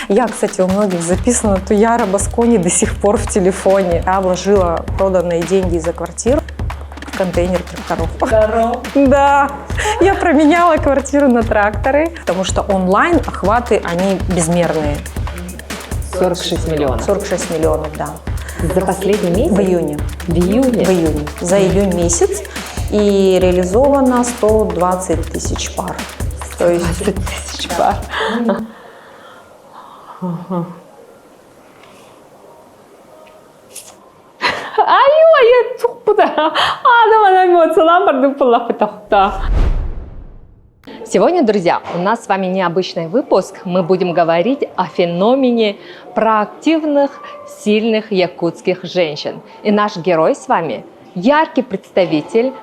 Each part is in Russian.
Я, кстати, у многих записана Туяра Баскони до сих пор в телефоне. Я вложила проданные деньги за квартиру в контейнер тракторов. Да, я променяла квартиру на тракторы, потому что онлайн охваты, они безмерные. 46 миллионов. 46 миллионов, да. За последний месяц? В июне. В июне? В июне. За июнь месяц. И реализовано 120 тысяч пар. 120 тысяч пар. Сегодня, друзья, у нас с вами необычный выпуск. Мы будем говорить о феномене проактивных, сильных якутских женщин. И наш герой с вами – яркий представитель,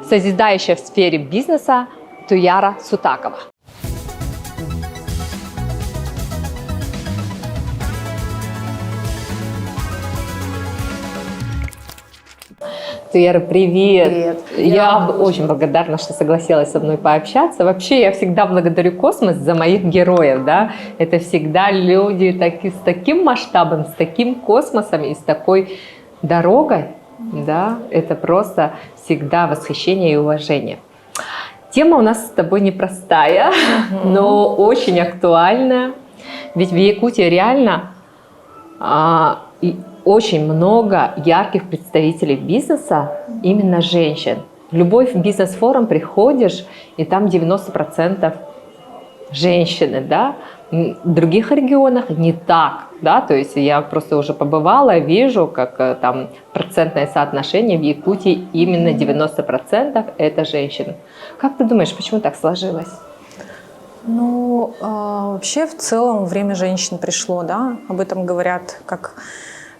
созидающая в сфере бизнеса Туяра Сутакова. Туяра, привет! Привет! Я очень благодарна, что согласилась со мной пообщаться. Вообще, я всегда благодарю космос за моих героев, да. Это всегда люди с таким масштабом, с таким космосом и с такой дорогой, да. Это просто всегда восхищение и уважение. Тема у нас с тобой непростая, но очень актуальная. Ведь в Якутии реально очень много ярких представителей бизнеса, именно женщин. В любой бизнес-форум приходишь, и там 90% женщины, да. В других регионах не так, да, то есть я просто уже побывала, вижу, как там процентное соотношение в Якутии именно 90% это женщины. Как ты думаешь, почему так сложилось? Ну, вообще в целом время женщин пришло, да, об этом говорят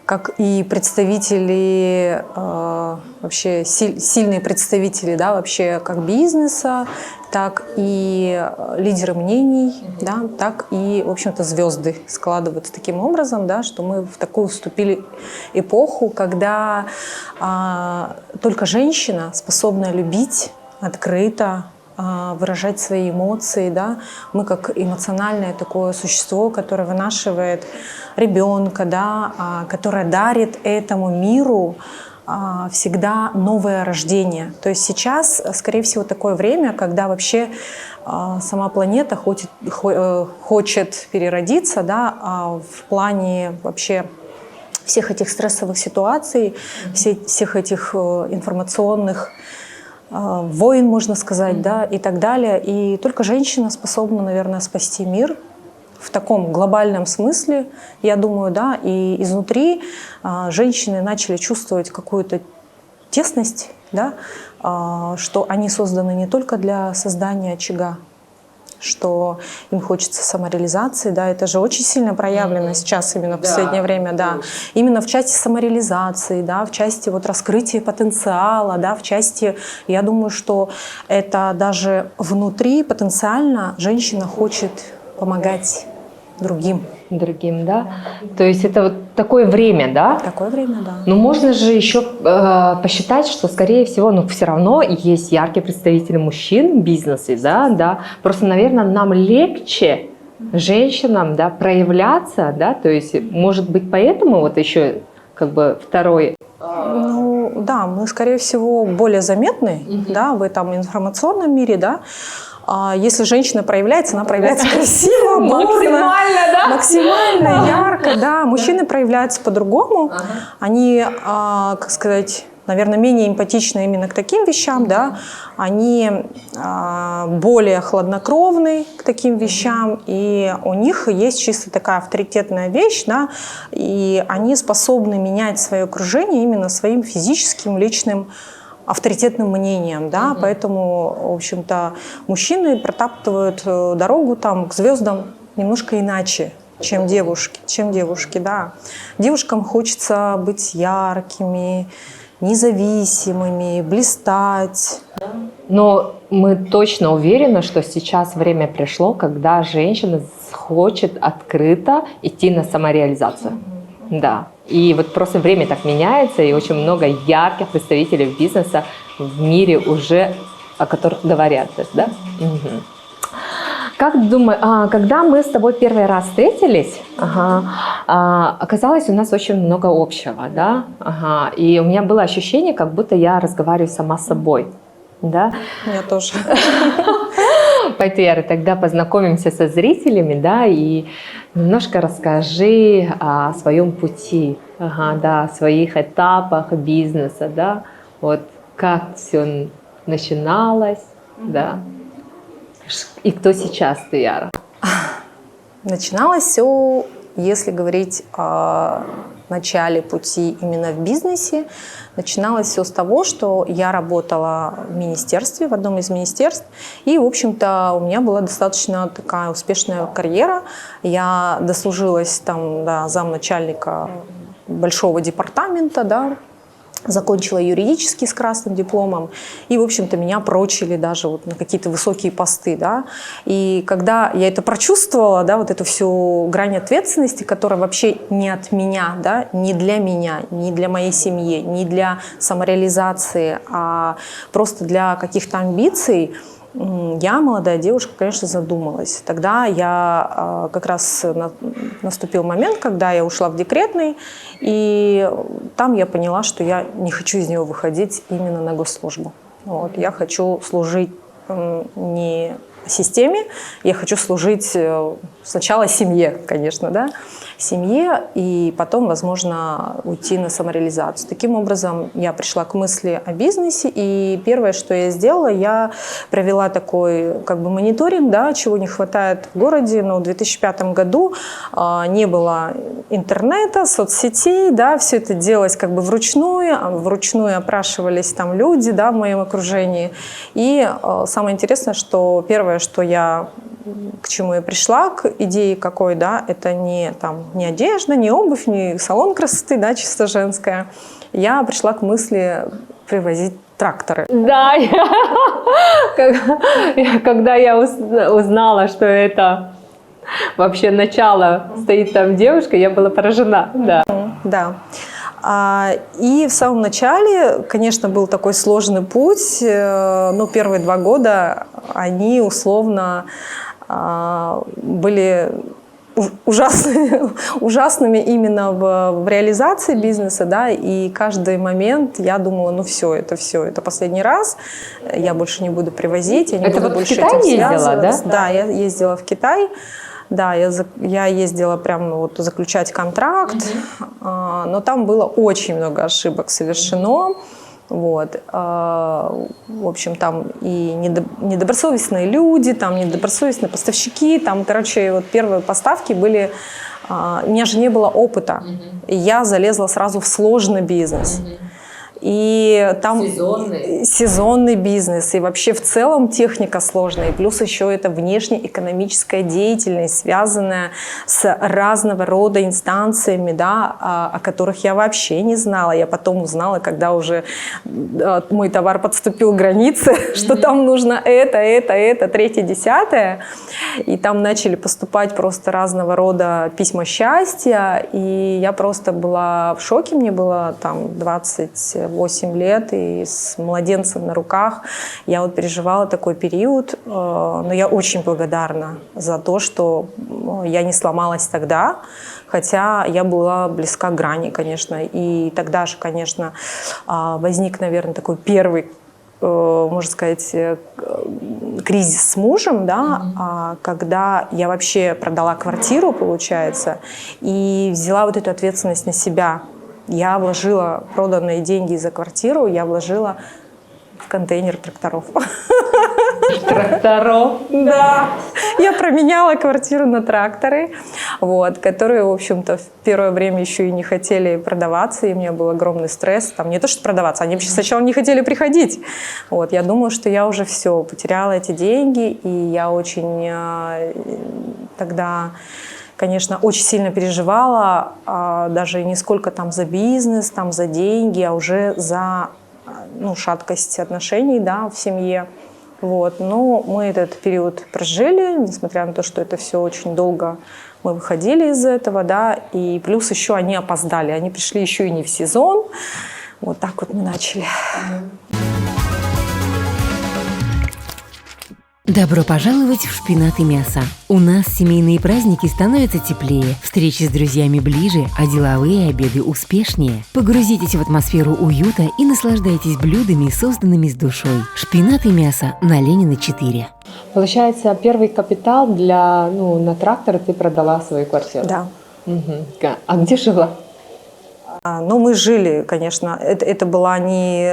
как и представители, вообще сильные представители, да, вообще как бизнеса, так и лидеры мнений, да, так и, в общем-то, звезды складываются таким образом, да, что мы в такую вступили эпоху, когда только женщина способна любить открыто, выражать свои эмоции, да. Мы как эмоциональное такое существо, которое вынашивает ребенка, да, которое дарит этому миру всегда новое рождение. То есть сейчас, скорее всего, такое время, когда вообще сама планета хочет переродиться, да, в плане вообще всех этих стрессовых ситуаций, всех этих информационных войн, можно сказать, да, и так далее. И только женщина способна, наверное, спасти мир в таком глобальном смысле, я думаю, да. И изнутри женщины начали чувствовать какую-то тесность, да, что они созданы не только для создания очага, что им хочется самореализации, да, это же очень сильно проявлено сейчас именно в последнее время, да, именно в части самореализации, да, в части вот раскрытия потенциала, да, в части, я думаю, что это даже внутри потенциально женщина хочет помогать другим. Другим, да? То есть это вот такое время, да? Такое время, да. Но можно же еще посчитать, что, скорее всего, ну, все равно есть яркие представители мужчин в бизнесе, да, да. Просто, наверное, нам легче женщинам, да, проявляться, да, то есть, может быть, поэтому вот еще как бы второй. Ну, да, мы, скорее всего, более заметны, да, в этом информационном мире, да. Если женщина проявляется, она проявляется красиво, максимально ярко, да. Мужчины проявляются по-другому. Они, как сказать, наверное, менее эмпатичны именно к таким вещам, да. Они более хладнокровны к таким вещам, и у них есть чисто такая авторитетная вещь, да, и они способны менять свое окружение именно своим физическим, личным авторитетным мнением, да, поэтому, в общем-то, мужчины протаптывают дорогу там к звездам немножко иначе, чем девушки, да. Девушкам хочется быть яркими, независимыми, блистать. Но мы точно уверены, что сейчас время пришло, когда женщина хочет открыто идти на самореализацию. Да. И вот просто время так меняется, и очень много ярких представителей бизнеса в мире уже, о которых говорят. Да? Как думаю, когда мы с тобой первый раз встретились, оказалось, у нас очень много общего, да? И у меня было ощущение, как будто я разговариваю сама с собой, да? Я тоже. Поэтому, Яра, тогда познакомимся со зрителями, да, и немножко расскажи о своем пути, да, о своих этапах бизнеса, да, вот как все начиналось, да, и кто сейчас ты, Яра? Начиналось все, если говорить о начале пути именно в бизнесе, начиналось все с того, что я работала в министерстве, в одном из министерств, и, в общем-то, у меня была достаточно такая успешная карьера. Я дослужилась там до замначальника большого департамента, да, закончила юридический с красным дипломом, и, в общем-то, меня прочили даже вот на какие-то высокие посты, да. И когда я это прочувствовала, да, вот эту всю грань ответственности, которая вообще не от меня, да, не для меня, не для моей семьи, не для самореализации, а просто для каких-то амбиций, я, молодая девушка, конечно, задумалась. Тогда я как раз наступил момент, когда я ушла в декретный, и там я поняла, что я не хочу из него выходить именно на госслужбу. Вот. Я хочу служить не системе, я хочу служить сначала семье, конечно, да, семье, и потом, возможно, уйти на самореализацию. Таким образом, я пришла к мысли о бизнесе, и первое, что я сделала, я провела такой как бы мониторинг, да, чего не хватает в городе, но в 2005 году не было интернета, соцсетей, да, все это делалось как бы вручную опрашивались там люди, да, в моем окружении, и самое интересное, что первое, что я к чему я пришла, к идее какой, да, это не одежда, не обувь, не салон красоты, да, чисто женская. Я пришла к мысли привозить тракторы. Да, когда я узнала, что это вообще начало, стоит там девушка, я была поражена, да. Да. И в самом начале, конечно, был такой сложный путь, но первые 2 года они условно были ужасными именно в реализации бизнеса, да, и каждый момент я думала, ну все, это последний раз, я больше не буду привозить, я не буду больше этим связываться. Да, я ездила в Китай. Да, я ездила прямо вот заключать контракт, но там было очень много ошибок совершено. Вот. В общем, там и недобросовестные люди, там недобросовестные поставщики, там, короче, вот первые поставки были, у меня же не было опыта, и я залезла сразу в сложный бизнес. И там сезонный бизнес, и вообще в целом техника сложная, и плюс еще это внешнеэкономическая деятельность, связанная с разного рода инстанциями, да, о которых я вообще не знала. Я потом узнала, когда уже мой товар подступил к границе, что там нужно это, третье, десятое, и там начали поступать просто разного рода письма счастья, и я просто была в шоке, мне было там 28 лет, и с младенцем на руках я вот переживала такой период, но я очень благодарна за то, что я не сломалась тогда, хотя я была близка к грани, конечно, и тогда же, конечно, возник, наверное, такой первый, можно сказать, кризис с мужем, да, когда я вообще продала квартиру, получается, и взяла вот эту ответственность на себя. Я вложила проданные деньги за квартиру, я вложила в контейнер тракторов. Тракторов? Да. Я променяла квартиру на тракторы, вот, которые, в общем-то, в первое время еще и не хотели продаваться, и у меня был огромный стресс. Там не то, что продаваться, они вообще сначала не хотели приходить. Вот, я думала, что я уже все, потеряла эти деньги, и я очень тогда, конечно, очень сильно переживала, даже не сколько там за бизнес, там за деньги, а уже за шаткость отношений, да, в семье. Вот. Но мы этот период прожили, несмотря на то, что это все очень долго мы выходили из этого, да, и плюс еще они опоздали, они пришли еще и не в сезон. Вот так вот мы начали. Добро пожаловать в «Шпинат и мясо». У нас семейные праздники становятся теплее, встречи с друзьями ближе, а деловые обеды успешнее. Погрузитесь в атмосферу уюта и наслаждайтесь блюдами, созданными с душой. «Шпинат и мясо» на Ленина 4. Получается, первый капитал на трактор ты продала свою квартиру? Да. Угу. А где жила? Ну, мы жили, конечно, это была не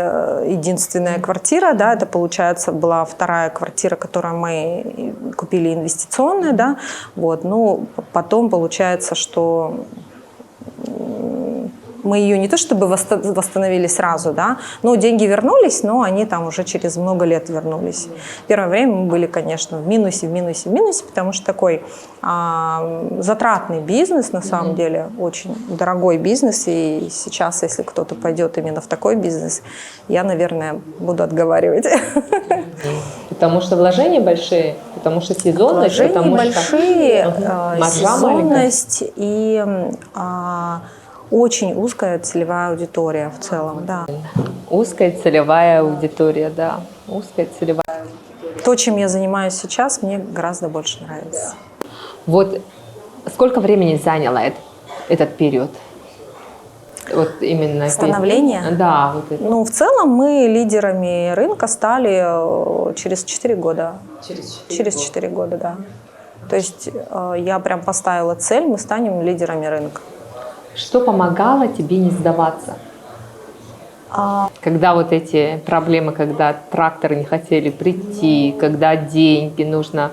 единственная квартира, да, это, получается, была вторая квартира, которую мы купили инвестиционная, да, вот, ну, потом получается, что мы ее не то чтобы восстановили сразу, да, но деньги вернулись, но они там уже через много лет вернулись. Первое время мы были, конечно, в минусе, потому что такой затратный бизнес, на самом деле, очень дорогой бизнес, и сейчас, если кто-то пойдет именно в такой бизнес, я, наверное, буду отговаривать. Потому что вложения большие, потому что сезонность, вложения большие, сезонность маленькая. И очень узкая целевая аудитория в целом, да. Узкая целевая аудитория, да. Узкая целевая аудитория. То, чем я занимаюсь сейчас, мне гораздо больше нравится. Вот сколько времени заняло этот период? Вот именно Становление? Да, вот это. Ну, в целом мы лидерами рынка стали через 4 года. Через 4 года, да. То есть я прям поставила цель, мы станем лидерами рынка. Что помогало тебе не сдаваться? Когда вот эти проблемы, когда тракторы не хотели прийти, когда деньги нужно,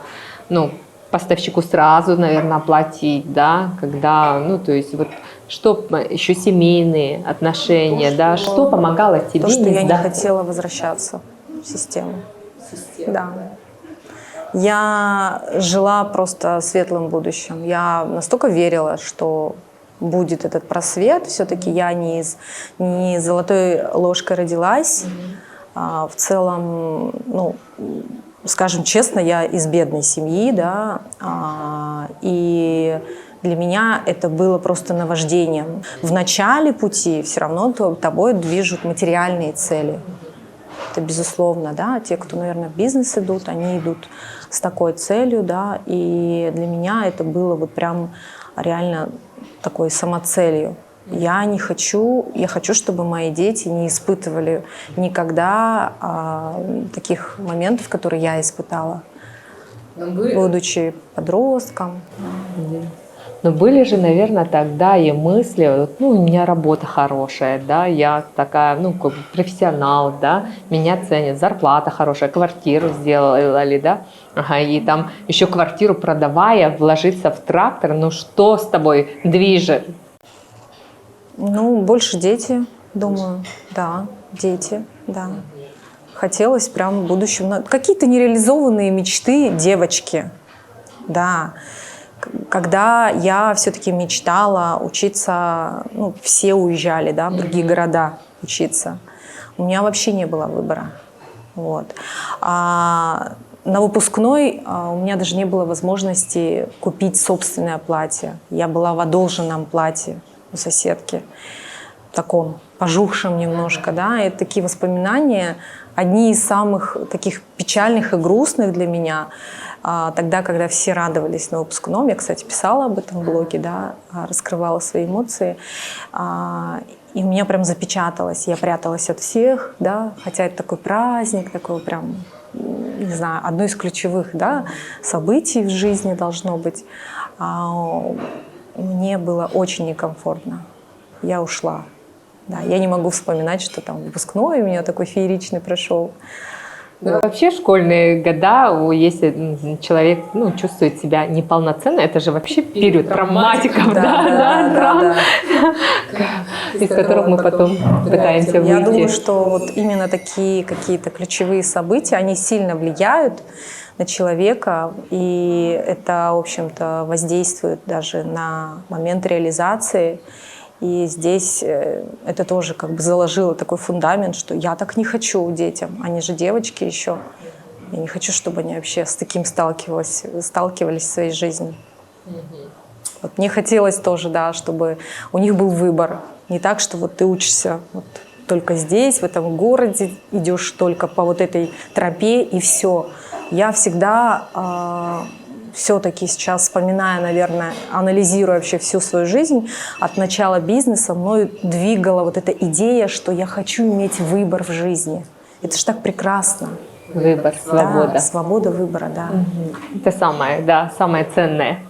поставщику сразу, наверное, оплатить, да, когда, то есть вот что еще семейные отношения, да, что помогало тебе то, что не я сдаться? не хотела возвращаться в систему. Да. Я жила просто светлым будущим. Я настолько верила, что будет этот просвет. Все-таки я не золотой ложкой родилась. В целом, скажем честно, я из бедной семьи, да, и для меня это было просто наваждением. В начале пути все равно тобой движут материальные цели. Это безусловно, да, те, кто, наверное, в бизнес идут, они идут с такой целью, да, и для меня это было вот прям реально такой самоцелью. Я хочу, чтобы мои дети не испытывали никогда таких моментов, которые я испытала, будучи подростком. Но были же, наверное, тогда и мысли, у меня работа хорошая, да, я такая, профессионал, да, меня ценят, зарплата хорошая, квартиру сделали, да, и там еще квартиру продавая, вложиться в трактор, что с тобой движет? Больше дети, думаю, да, дети, да. Хотелось прям в будущем, какие-то нереализованные мечты девочки, да. Когда я все-таки мечтала учиться, все уезжали, да, в другие города учиться. У меня вообще не было выбора. Вот. А на выпускной у меня даже не было возможности купить собственное платье. Я была в одолженном платье у соседки, таком пожухшем немножко, да, и такие воспоминания, одни из самых таких печальных и грустных для меня. Тогда, когда все радовались на выпускном, я, кстати, писала об этом в блоге, да, раскрывала свои эмоции, и у меня прям запечаталось, я пряталась от всех, да, хотя это такой праздник, такой прям, не знаю, одно из ключевых, да, событий в жизни должно быть. Мне было очень некомфортно, я ушла, да, я не могу вспоминать, что там выпускной у меня такой фееричный прошел. Да. Вообще школьные года, если человек чувствует себя неполноценно, это же вообще период травматиков, да, из которых мы потом пытаемся выйти. Я думаю, что вот именно такие какие-то ключевые события, они сильно влияют на человека, и это, в общем-то, воздействует даже на момент реализации. И здесь это тоже как бы заложило такой фундамент, что я так не хочу детям, они же девочки еще. Я не хочу, чтобы они вообще с таким сталкивались в своей жизни. Вот мне хотелось тоже, да, чтобы у них был выбор. Не так, что вот ты учишься вот только здесь, в этом городе, идешь только по вот этой тропе и все. я всегда все-таки сейчас, вспоминая, наверное, анализируя вообще всю свою жизнь, от начала бизнеса мной двигала вот эта идея, что я хочу иметь выбор в жизни. Это же так прекрасно. Выбор, свобода. Да, свобода выбора, да. Это самое ценное,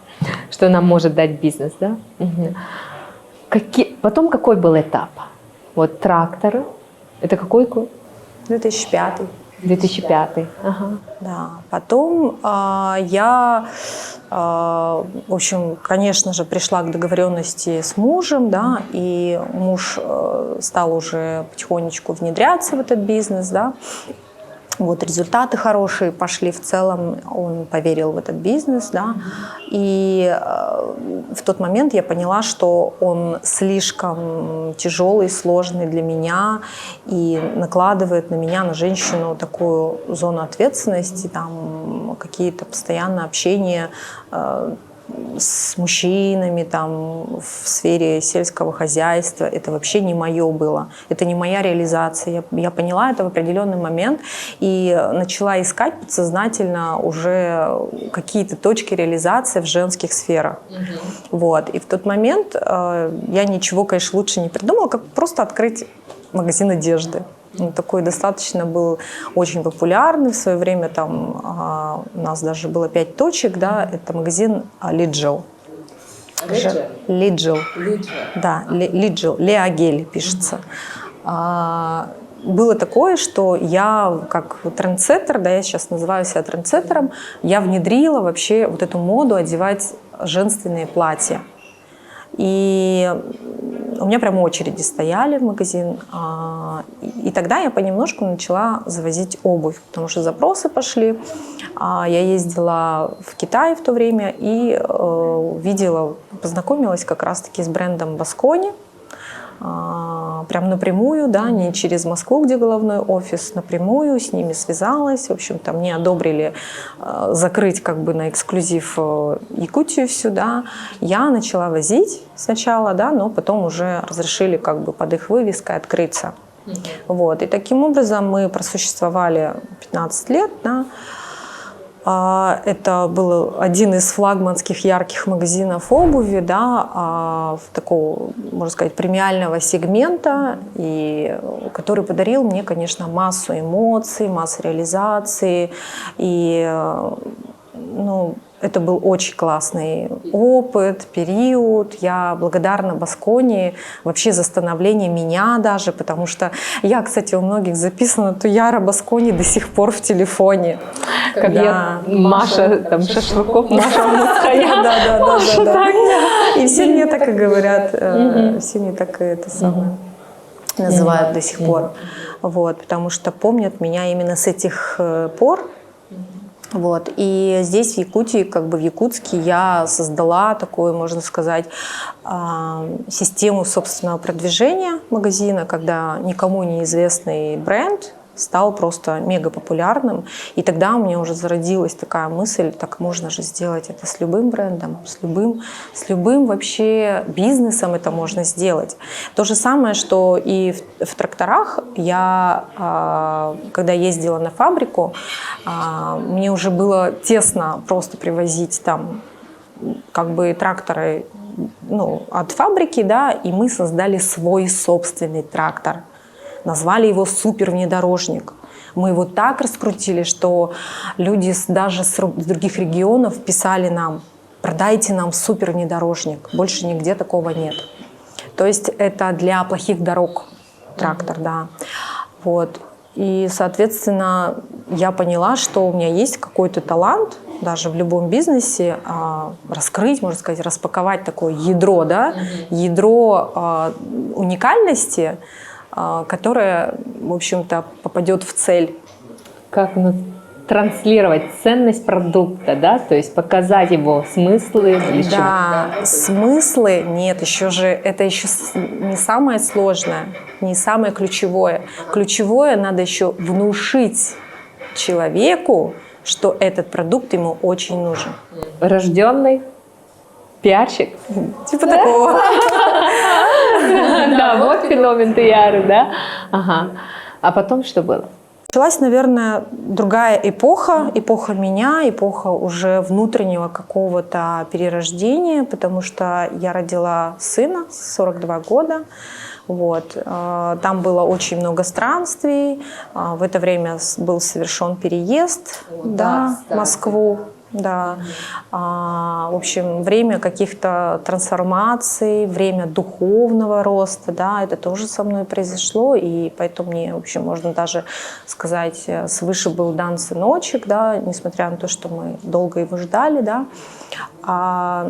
что нам может дать бизнес, да? Потом какой был этап? Вот трактор, это какой год? 2005. 2005. Ага. Да. Потом я, в общем, конечно же, пришла к договоренности с мужем, да, и муж стал уже потихонечку внедряться в этот бизнес, да. Вот результаты хорошие пошли в целом, он поверил в этот бизнес, да, и в тот момент я поняла, что он слишком тяжелый, сложный для меня и накладывает на меня, на женщину, такую зону ответственности, там какие-то постоянное общение с мужчинами там, в сфере сельского хозяйства. Это вообще не мое было. Это не моя реализация. Я поняла это в определенный момент и начала искать подсознательно уже какие-то точки реализации в женских сферах. Вот. И в тот момент я ничего, конечно, лучше не придумала, как просто открыть магазин одежды. Он такой достаточно был очень популярный в свое время. Там у нас даже было 5 точек, да, это магазин Lidl. Lidl. Да, Lidl. Леогель пишется. Было такое, что я как трендсеттер, да, я сейчас называю себя трендсеттером, я внедрила вообще вот эту моду одевать женственные платья. И у меня прям очереди стояли в магазин. И тогда я понемножку начала завозить обувь, потому что запросы пошли. Я ездила в Китай в то время и видела, познакомилась как раз-таки с брендом Баскони. Прям напрямую, да, не через Москву, где головной офис, напрямую с ними связалась. В общем-то, мне одобрили закрыть как бы на эксклюзив Якутию сюда. Я начала возить сначала, да, но потом уже разрешили как бы под их вывеской открыться. Вот. И таким образом мы просуществовали 15 лет, да. Это был один из флагманских ярких магазинов обуви, да, такого, можно сказать, премиального сегмента, и который подарил мне, конечно, массу эмоций, массу реализации. И, ну, это был очень классный опыт, период. Я благодарна Баскони вообще за становление меня даже, потому что я, кстати, у многих записана Туяра Баскони до сих пор в телефоне. Как я, Маша, там, Шашлыков, Маша Муская. Да. И все мне так и говорят, все мне так и это самое называют до сих пор. Вот, потому что помнят меня именно с этих пор. Вот. И здесь, в Якутии, как бы в Якутске, я создала такую, можно сказать, систему собственного продвижения магазина, когда никому неизвестный бренд стал просто мега популярным. И тогда у меня уже зародилась такая мысль, так можно же сделать это с любым брендом, с любым вообще бизнесом это можно сделать. То же самое, что и в тракторах. Я, когда ездила на фабрику, мне уже было тесно просто привозить там как бы тракторы, ну, от фабрики, да, и мы создали свой собственный трактор. Назвали его «Супер-внедорожник». Мы его так раскрутили, что люди даже с других регионов писали нам: продайте нам супер-внедорожник. Больше нигде такого нет. То есть это для плохих дорог трактор, да. Вот. И, соответственно, я поняла, что у меня есть какой-то талант даже в любом бизнесе раскрыть, можно сказать, распаковать такое ядро, да, ядро уникальности, которая, в общем-то, попадет в цель. Как транслировать ценность продукта, да, то есть показать его смыслы. Да, смыслы нет, это еще не самое сложное, не самое ключевое. Ключевое надо еще внушить человеку, что этот продукт ему очень нужен. Рожденный пиарщик. Типа такого. Да, вот феномен Туяры, да. Ага. А потом что было? Началась, наверное, другая эпоха, эпоха меня, эпоха уже внутреннего какого-то перерождения, потому что я родила сына, 42 года. Вот. Там было очень много странствий. В это время был совершен переезд в Москву. Да. В общем, время каких-то трансформаций, время духовного роста, да, это тоже со мной произошло, и поэтому мне, в общем, можно даже сказать, свыше был дан сыночек, да, несмотря на то, что мы долго его ждали, да.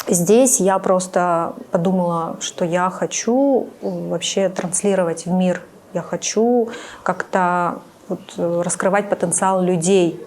Здесь я просто подумала, что я хочу вообще транслировать в мир, я хочу как-то вот раскрывать потенциал людей,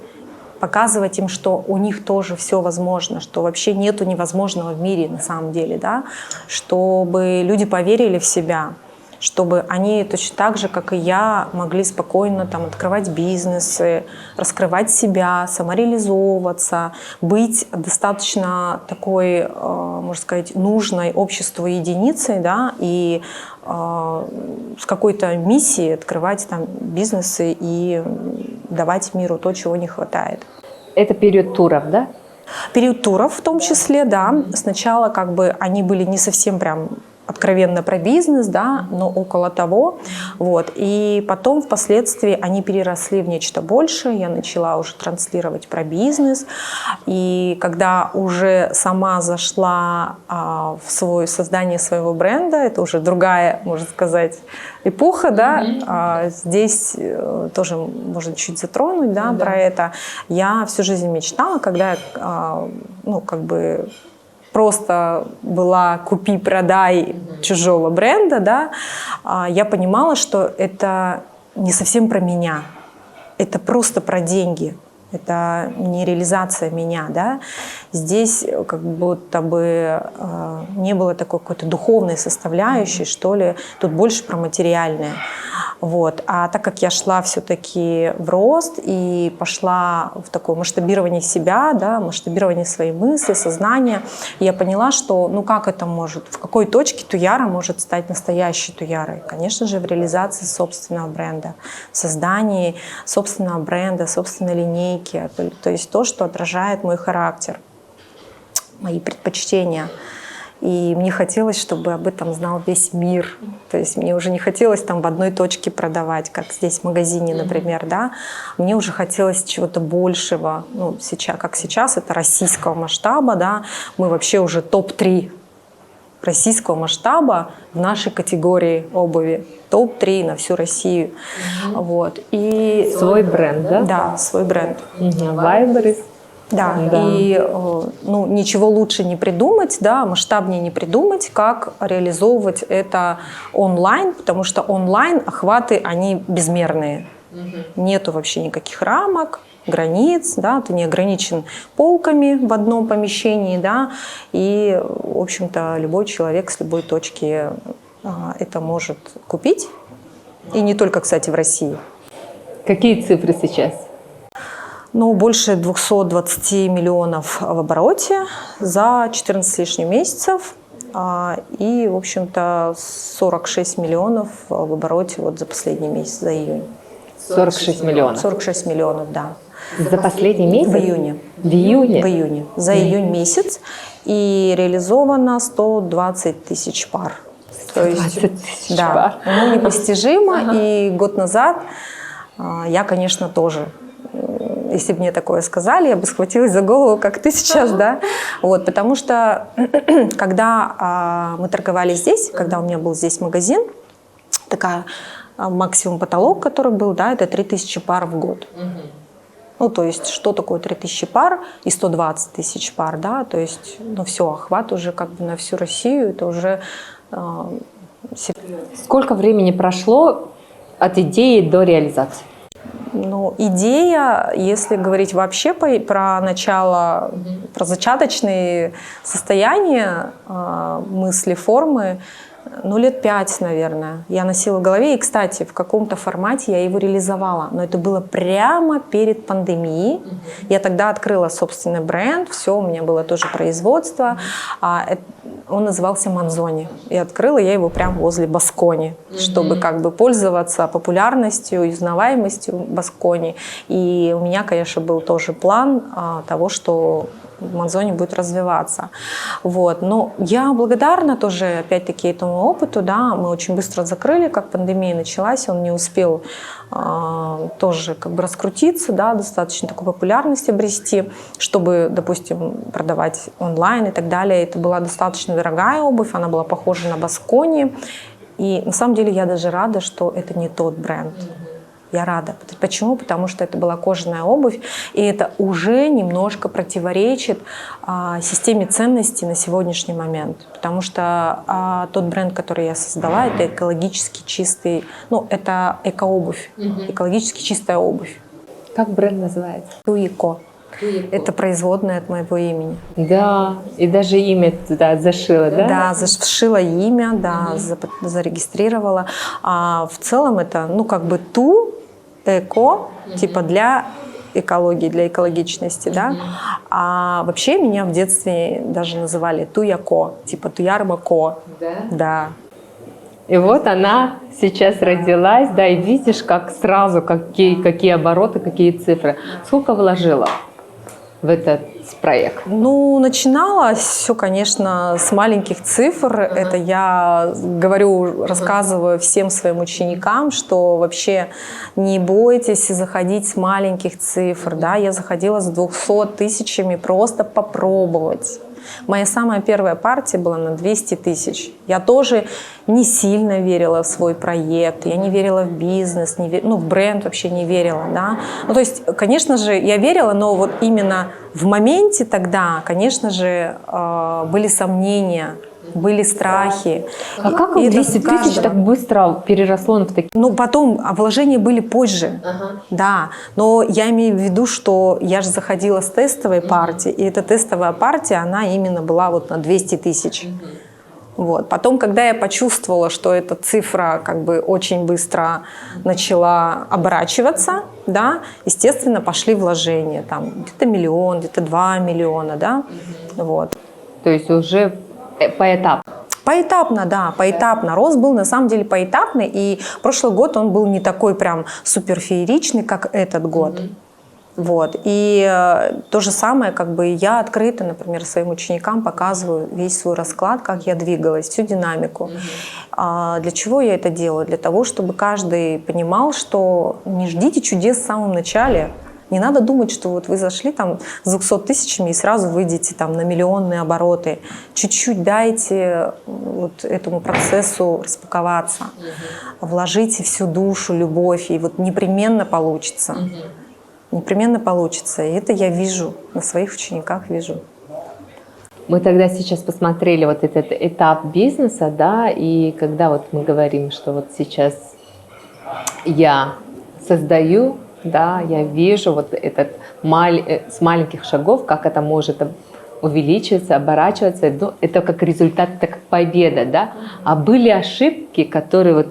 показывать им, что у них тоже все возможно, что вообще нету невозможного в мире на самом деле, да, чтобы люди поверили в себя, чтобы они точно так же, как и я, могли спокойно там открывать бизнесы, раскрывать себя, самореализовываться, быть достаточно такой, можно сказать, нужной обществу единицей, да, и с какой-то миссией открывать там бизнесы и давать миру то, чего не хватает. Это период туров, да? Период туров в том числе, да. Сначала как бы они были не совсем прям откровенно про бизнес, да, но около того. Вот. И потом впоследствии они переросли в нечто большее. Я начала уже транслировать про бизнес. И когда уже сама зашла в создание своего бренда, это уже другая, можно сказать, эпоха, да, здесь тоже можно чуть затронуть, да, про это. Я всю жизнь мечтала, когда ну, как бы просто была купи-продай чужого бренда, да, я понимала, что это не совсем про меня, это просто про деньги, это не реализация меня, да. Здесь как будто бы не было такой какой-то духовной составляющей, что ли, тут больше про материальное. Вот. А так как я шла все-таки в рост и пошла в такое масштабирование себя, да, масштабирование своей мысли, сознания, я поняла, что ну как это может, в какой точке Туяра может стать настоящей Туярой? Конечно же, в реализации собственного бренда, в создании собственного бренда, собственной линейки, то есть то, что отражает мой характер, мои предпочтения. И мне хотелось, чтобы об этом знал весь мир. То есть мне уже не хотелось там в одной точке продавать, как здесь в магазине, например, да. Мне уже хотелось чего-то большего. Ну, сейчас, как сейчас, это российского масштаба, да. Мы вообще уже топ-3 российского масштаба в нашей категории обуви. Топ-3 на всю Россию. Вот. И свой бренд, да? Да, свой бренд. Вайберис. Да, и ну, ничего лучше не придумать, да, масштабнее не придумать, как реализовывать это онлайн, потому что онлайн охваты, они безмерные. Нету вообще никаких рамок, границ, да, ты не ограничен полками в одном помещении, да, и, в общем-то, любой человек с любой точки это может купить, и не только, кстати, в России. Какие цифры сейчас? Ну, больше 220 миллионов в обороте за 14 с лишним месяцев. И, в общем-то, 46 миллионов в обороте вот за последний месяц, за июнь. 46 миллионов? 46 миллионов, да. За последний месяц? В июне. В июне? В июне. За июнь месяц. И реализовано 120 тысяч пар. 120 тысяч пар. Ну, непостижимо. И год назад я, конечно, тоже... Если бы мне такое сказали, я бы схватилась за голову, как ты сейчас, да? Вот, потому что, когда мы торговали здесь, когда у меня был здесь магазин, такая максимум потолок, который был, да, это 3000 пар в год. Ну, то есть, что такое 3000 пар и 120 тысяч пар, да? То есть, ну, все, охват уже как бы на всю Россию, это уже... Сколько времени прошло от идеи до реализации? Ну, идея, если говорить вообще про начало, про зачаточные состояния мысли, формы, Ну, лет 5, наверное. Я носила в голове. И, кстати, в каком-то формате я его реализовала. Но это было прямо перед пандемией. Я тогда открыла собственный бренд. Все, у меня было тоже производство. Он назывался Манзони. И открыла я его прямо возле Баскони, чтобы как бы пользоваться популярностью, узнаваемостью Баскони. И у меня, конечно, был тоже план того, что Манзони будет развиваться. Вот. Но я благодарна тоже, опять-таки, этому опыту. Да. Мы очень быстро закрыли, как пандемия началась. Он не успел тоже как бы раскрутиться, да, достаточно такой популярность обрести, чтобы, допустим, продавать онлайн и так далее. Это была достаточно дорогая обувь, она была похожа на Баскони. И на самом деле я даже рада, что это не тот бренд. Я рада. Почему? Потому что это была кожаная обувь, и это уже немножко противоречит системе ценностей на сегодняшний момент. Потому что тот бренд, который я создала, это экологически чистый, ну, это эко-обувь, экологически чистая обувь. Как бренд называется? Туико. Это производное от моего имени. Да, и даже имя туда зашила, да? Да, зашила имя, да, зарегистрировала. А в целом это, ну, как бы эко, типа для экологии, для экологичности, да. А вообще меня в детстве даже называли Туяко, типа Туярмако. Да? Да. И вот она сейчас родилась, да, и видишь, как сразу, какие обороты, какие цифры. Сколько вложила в этот проект? Ну, начиналось все, конечно, с маленьких цифр. Это я говорю, рассказываю всем своим ученикам, что вообще не бойтесь заходить с маленьких цифр. Да? Я заходила с 200 тысячами просто попробовать. Моя самая первая партия была на 200 тысяч. Я тоже не сильно верила в свой проект, я не верила в бизнес, в бренд вообще не верила. Да? Ну, то есть, конечно же, я верила, но вот именно в моменте тогда, конечно же, были сомнения, были страхи. А как 200 тысяч так быстро переросло в такие? Ну, потом вложения были позже, да. Но я имею в виду, что я же заходила с тестовой партии, и эта тестовая партия, она именно была вот на 200 тысяч. Вот. Потом, когда я почувствовала, что эта цифра как бы очень быстро начала оборачиваться, да, естественно, пошли вложения. Там где-то 1 миллион, где-то 2 миллиона, да. Вот. То есть уже поэтапно? Поэтапно, да, поэтапно. Рост был на самом деле поэтапный, и прошлый год он был не такой прям супер фееричный, как этот год. Вот. И то же самое, как бы я открыто, например, своим ученикам показываю весь свой расклад, как я двигалась, всю динамику. Для чего я это делаю? Для того, чтобы каждый понимал, что не ждите чудес в самом начале. Не надо думать, что вот вы зашли там с 200 тысячами и сразу выйдете там на миллионные обороты. Чуть-чуть дайте вот этому процессу распаковаться. Вложите всю душу, любовь, и вот непременно получится. Непременно получится. И это я вижу, на своих учениках вижу. Мы тогда сейчас посмотрели вот этот этап бизнеса, да, и когда вот мы говорим, что вот сейчас я создаю, да, я вижу вот этот с маленьких шагов, как это может увеличиваться, оборачиваться. Ну, это как результат, это как победа, да. А были ошибки, которые вот...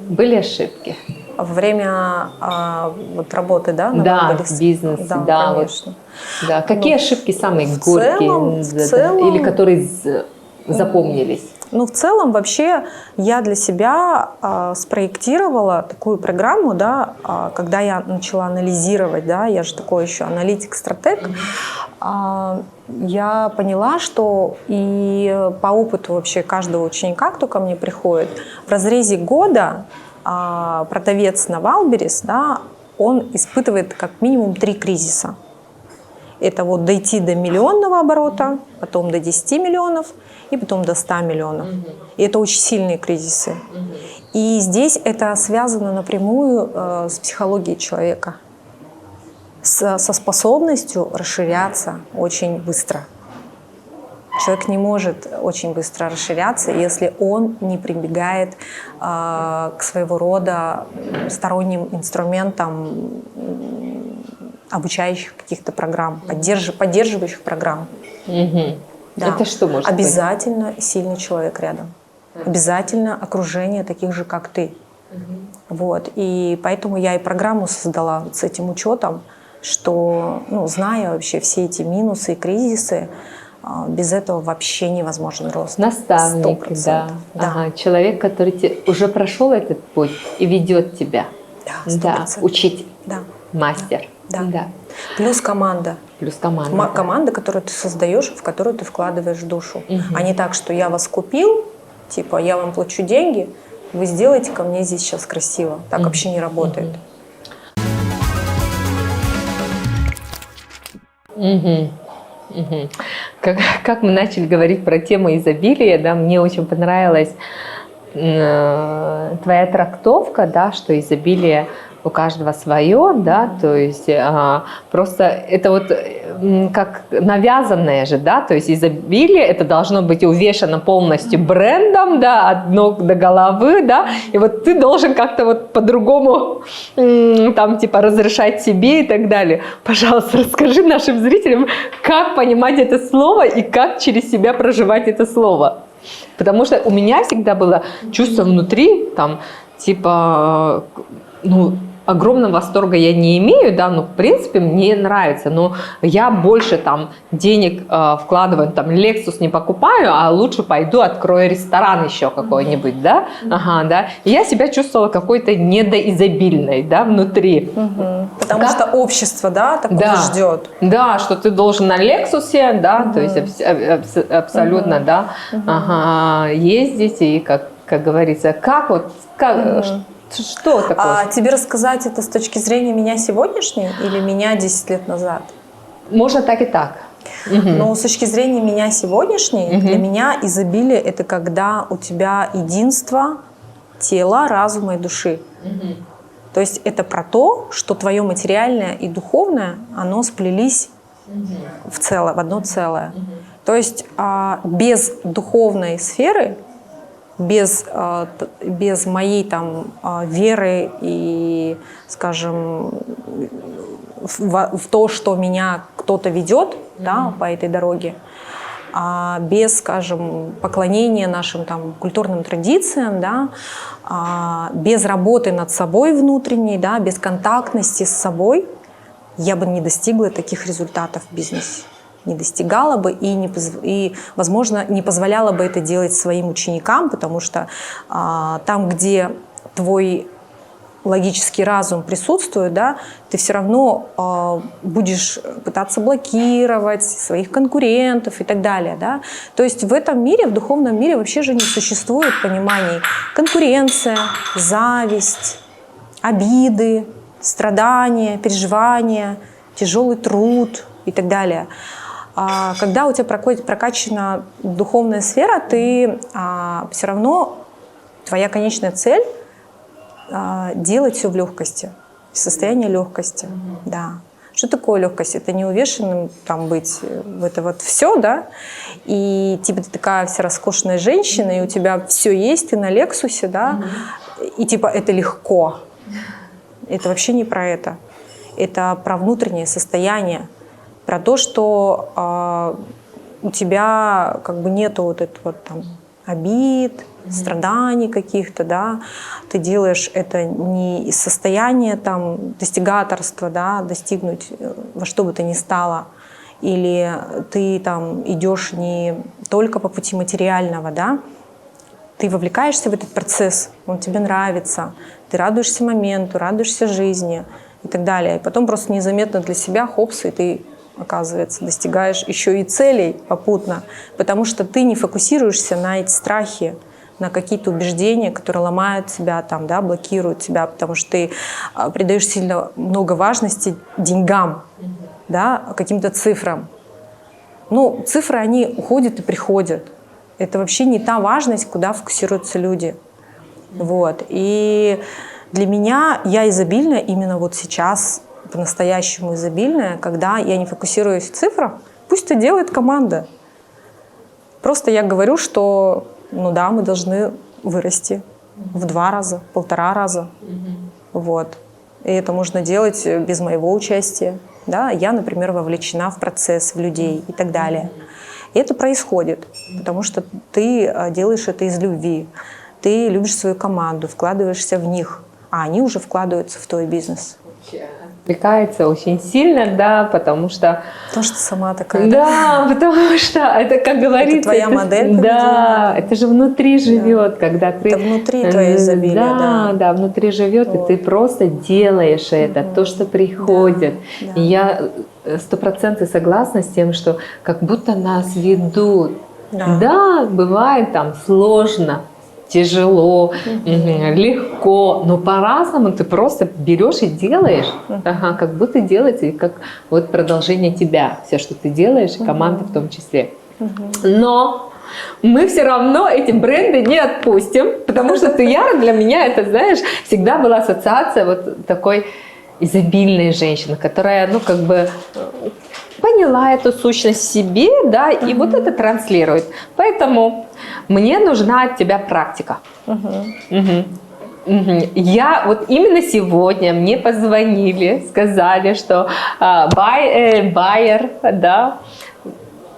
Были ошибки. Во время вот работы, да? Да, в бизнесе, да, конечно. Вот, да. Какие ошибки самые горькие? В целом, или которые запомнились? Ну, в целом, вообще, я для себя спроектировала такую программу, да, когда я начала анализировать, да, я же такой еще аналитик-стратег, я поняла, что и по опыту вообще каждого ученика, кто ко мне приходит, в разрезе года продавец на Вайлдберрис, да, он испытывает как минимум 3 кризиса. Это вот дойти до миллионного оборота, потом до 10 миллионов и потом до 100 миллионов. И это очень сильные кризисы. И здесь это связано напрямую с психологией человека, со способностью расширяться очень быстро. Человек не может очень быстро расширяться, если он не прибегает к своего рода сторонним инструментам обучающих каких-то программ, поддерживающих программ. Да. Это что может Обязательно сильный человек рядом. Обязательно окружение таких же, как ты. Вот. И поэтому я и программу создала с этим учетом, что, зная вообще все эти минусы и кризисы, без этого вообще невозможен рост. Наставник, 100%. да. Да. Ага, человек, который уже прошел этот путь и ведет тебя. Да, 100%. Да, учитель, Да. мастер. Да. Плюс команда. Плюс команда. Команда, которую ты создаешь, в которую ты вкладываешь душу. А не так, что я вас купил, типа я вам плачу деньги, вы сделаете ко мне здесь сейчас красиво. Так вообще не работает. Как мы начали говорить про тему изобилия, да, мне очень понравилась твоя трактовка, да, что изобилие у каждого свое, да, то есть просто это вот как навязанное же, да, то есть изобилие это должно быть увешано полностью брендом, да, от ног до головы, да, и вот ты должен как-то вот по-другому там типа разрешать себе и так далее. Пожалуйста, расскажи нашим зрителям, как понимать это слово и как через себя проживать это слово. Потому что у меня всегда было чувство внутри, там, типа, огромного восторга я не имею, да, но в принципе мне нравится, но я больше там денег вкладываю, там Lexus не покупаю, а лучше пойду открою ресторан еще какой-нибудь, да, да, и я себя чувствовала какой-то недоизобильной, да, внутри. Потому что общество, да, такое ждет. Да, что ты должен на Лексусе, да, то есть абсолютно, да, ездить и, как говорится, что такое? Тебе рассказать это с точки зрения меня сегодняшней или меня 10 лет назад? Можно так и так. Но с точки зрения меня сегодняшней, для меня изобилие – это когда у тебя единство тела, разума и души. То есть это про то, что твое материальное и духовное, оно сплелись в одно целое. То есть без духовной сферы, без моей там веры и, скажем, в то, что меня кто-то ведет, да, по этой дороге, без, скажем, поклонения нашим там культурным традициям, да, без работы над собой внутренней, да, без контактности с собой, я бы не достигла таких результатов в бизнесе. Не достигала бы и, возможно, не позволяла бы это делать своим ученикам, потому что там, где твой логический разум присутствует, да, ты все равно будешь пытаться блокировать своих конкурентов и так далее. Да? То есть в этом мире, в духовном мире вообще же не существует пониманий конкуренция, зависть, обиды, страдания, переживания, тяжелый труд и так далее. Когда у тебя прокачана духовная сфера, ты все равно, твоя конечная цель делать все в легкости, в состоянии легкости. Да. Что такое легкость? Это не увешанным там быть, это вот все, да, и типа ты такая вся роскошная женщина, и у тебя все есть, ты на Лексусе, да, и типа это легко. Это вообще не про это. Это про внутреннее состояние, про то, что у тебя как бы нету вот этого вот там обид, страданий каких-то, да, ты делаешь это не из состояния там достигаторства, да, достигнуть во что бы то ни стало, или ты там идешь не только по пути материального, да, ты вовлекаешься в этот процесс, он тебе нравится, ты радуешься моменту, радуешься жизни и так далее, и потом просто незаметно для себя хопс, и ты, оказывается, достигаешь еще и целей попутно, потому что ты не фокусируешься на эти страхи, на какие-то убеждения, которые ломают тебя, там, да, блокируют тебя, потому что ты придаешь сильно много важности деньгам, да, каким-то цифрам. Ну, цифры, они уходят и приходят. Это вообще не та важность, куда фокусируются люди. Вот. И для меня я изобильная именно вот сейчас, по-настоящему изобильная, когда я не фокусируюсь в цифрах, пусть это делает команда. Просто я говорю, что ну да, мы должны вырасти в 2 раза, 1,5 раза. Вот. И это можно делать без моего участия. Да? Я, например, вовлечена в процесс, в людей и так далее. И это происходит, потому что ты делаешь это из любви. Ты любишь свою команду, вкладываешься в них, а они уже вкладываются в твой бизнес. Отвлекается очень сильно, да, потому что сама такая. Да, потому что это, как говорится, это твоя модель. Да, это же внутри живет, когда ты. Это внутри твое изобилие, да. Да, внутри живет, и ты просто делаешь это, то, что приходит. Да. И я 100% согласна с тем, что как будто нас ведут. Да, бывает там сложно. Тяжело, легко, но по-разному ты просто берешь и делаешь, как будто делается, и как вот продолжение тебя, все, что ты делаешь, и команда в том числе. Но мы все равно эти бренды не отпустим, потому что Туяра для меня это, знаешь, всегда была ассоциация вот такой изобильной женщины, которая, ну, как бы поняла эту сущность в себе, да, и вот это транслирует. Поэтому мне нужна от тебя практика. Я вот именно сегодня мне позвонили, сказали, что байер, да,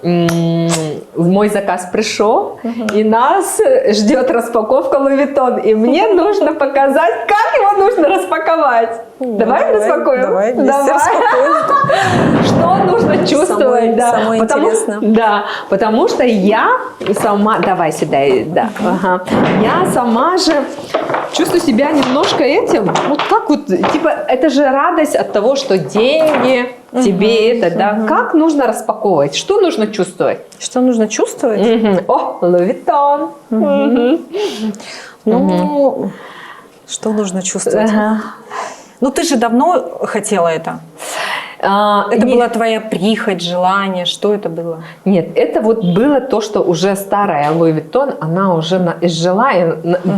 мой заказ пришел, и нас ждет распаковка Louis Vuitton, и мне нужно показать, как его нужно распаковать. Давай распакуем? Давай. Что нужно чувствовать? Самое интересное. Да, потому что я сама... Давай сюда. Да, я сама же чувствую себя немножко этим. Вот как вот, типа, это же радость от того, что деньги тебе это, да. Как нужно распаковывать? Что нужно чувствовать? Что нужно чувствовать? О, Louis Vuitton. Ну, что нужно чувствовать? Ну, ты же давно хотела это. Это была твоя прихоть, желание? Что это было? Нет, это вот было то, что уже старая Louis Vuitton, она уже изжила, и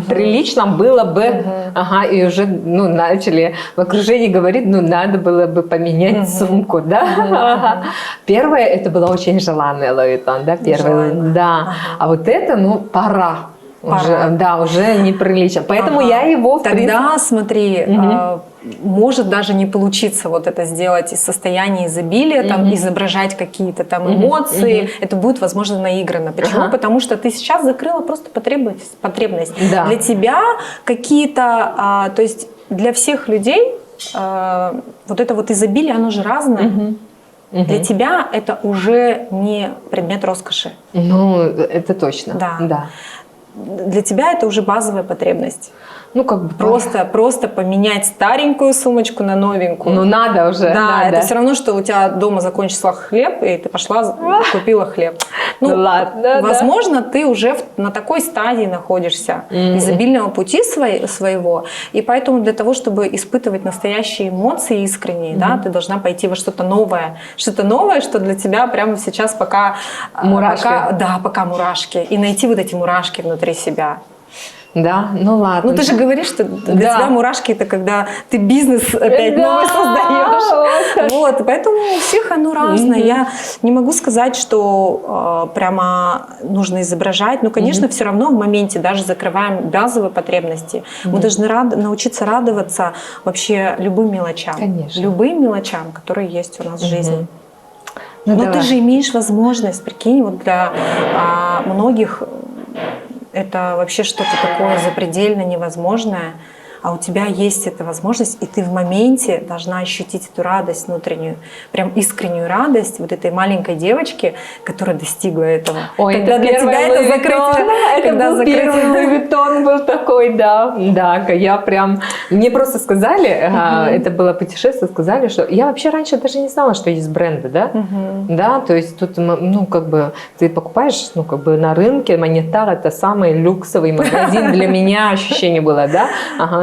прилично было бы, и уже, ну, начали в окружении говорить, ну, надо было бы поменять сумку, да. Первое, это была очень желанная Louis Vuitton, да, первая, да. А вот это, ну, пора. Уже, да, уже неприлично. Поэтому я его... Тогда, смотри, может даже не получиться вот это сделать из состояния изобилия, там, изображать какие-то там эмоции. Это будет, возможно, наигранно. Почему? Потому что ты сейчас закрыла просто потребность. Да. Для тебя какие-то... то есть для всех людей вот это вот изобилие, оно же разное. Для тебя это уже не предмет роскоши. Ну, это точно. Да. Для тебя это уже базовая потребность. Ну, как бы просто поменять старенькую сумочку на новенькую. Ну, надо уже. Да, надо. это все равно, что у тебя дома закончился хлеб, и ты пошла, купила хлеб. Ну, ладно, возможно, ты уже на такой стадии находишься, изобильного пути своего, и поэтому для того, чтобы испытывать настоящие эмоции искренние, да, ты должна пойти во что-то новое, что для тебя прямо сейчас пока мурашки. Пока мурашки, и найти вот эти мурашки внутри себя. Да, ну ладно. Ну ты же говоришь, что для тебя мурашки это когда ты бизнес опять новый создаешь. Вот, поэтому у всех оно разное. Я не могу сказать, что прямо нужно изображать. Но, конечно, все равно в моменте даже закрываем базовые потребности. Мы должны научиться радоваться вообще любым мелочам. Конечно. Любым мелочам, которые есть у нас в жизни. Ну, но ты же имеешь возможность, прикинь, вот для многих это вообще что-то такое запредельно невозможное, а у тебя есть эта возможность, и ты в моменте должна ощутить эту радость внутреннюю, прям искреннюю радость вот этой маленькой девочки, которая достигла этого. Ой, когда это для тебя это закрытие, это первый Louis Vuitton был такой, да, я прям, мне просто сказали, это было путешествие, сказали, что я вообще раньше даже не знала, что есть бренды, да, то есть тут, ну, как бы, ты покупаешь, ну, как бы на рынке, Монетар, это самый люксовый магазин для меня, ощущение было, да,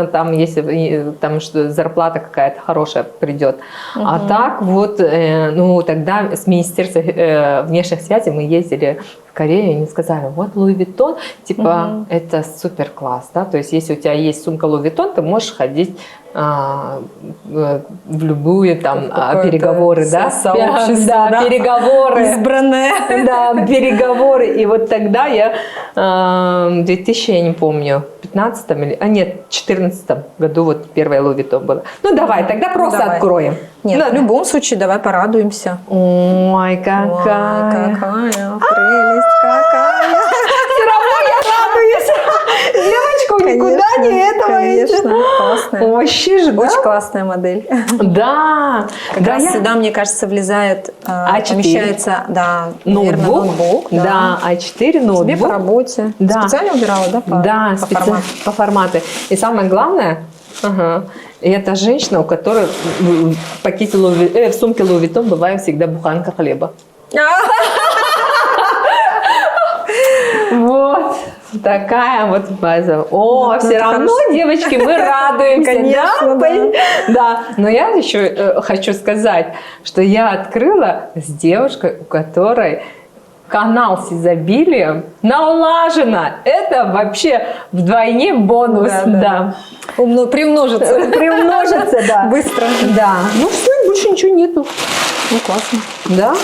там, если там что, зарплата какая-то хорошая придет. А так вот, ну, тогда с Министерства внешних связей мы ездили в Корею, и они сказали, вот Louis Vuitton, типа, это супер класс, да, то есть если у тебя есть сумка Louis Vuitton, ты можешь ходить в любую там переговоры, да, сообщество, да, переговоры, избранное, да, переговоры, и вот тогда я в 2000, я не помню, 15 или, 14 году вот первая Louis Vuitton была. Ну давай, тогда просто откроем. Нет, Да. в любом случае, давай порадуемся. Ой, Ой, какая. какая прелесть, какая. Все равно я радуюсь. Девочку никуда не этого. Конечно, классная. Вообще же, да? Очень классная модель. Да. Как Да, раз я- сюда, мне кажется, влезает, А4. помещается, да, наверное, ноутбук. Да, А4 Тебе по ноутбук. работе. Да. Специально убирала, да, Да, по формату? по формату. И самое главное, это женщина, у которой в пакете в сумке Louis Vuitton бывает всегда буханка хлеба. Вот такая вот база. О, Ну, все это равно, хорошо. девочки, мы радуемся. Конечно, да. Да. Но я еще хочу сказать, что я открыла с девушкой, у которой канал с изобилием налажено. Это вообще вдвойне бонус. Да. Приумножится. Приумножится, да. Быстро. Да. Ну все, больше ничего нету. Ну, классно. Да?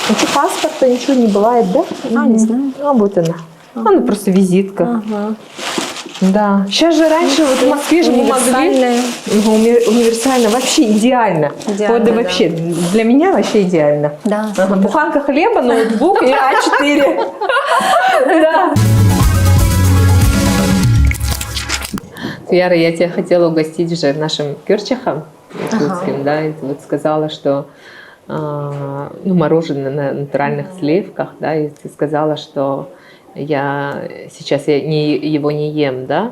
Ничего, паспорта, ничего не бывает, да? Не знаю. А вот она. Она просто визитка. Ага. Да. Сейчас же раньше вот в Москве же мы могли... Универсальная. Универсально. Вообще идеально. Идеально, Вот да. вообще, для меня вообще идеально. Да. Ага, буханка хлеба, ноутбук и А4. Да. Яра, я тебя хотела угостить же нашим кёрчахом якутским, да, и ты вот сказала, что мороженое на натуральных сливках, да, и ты сказала, что сейчас я его не ем, да,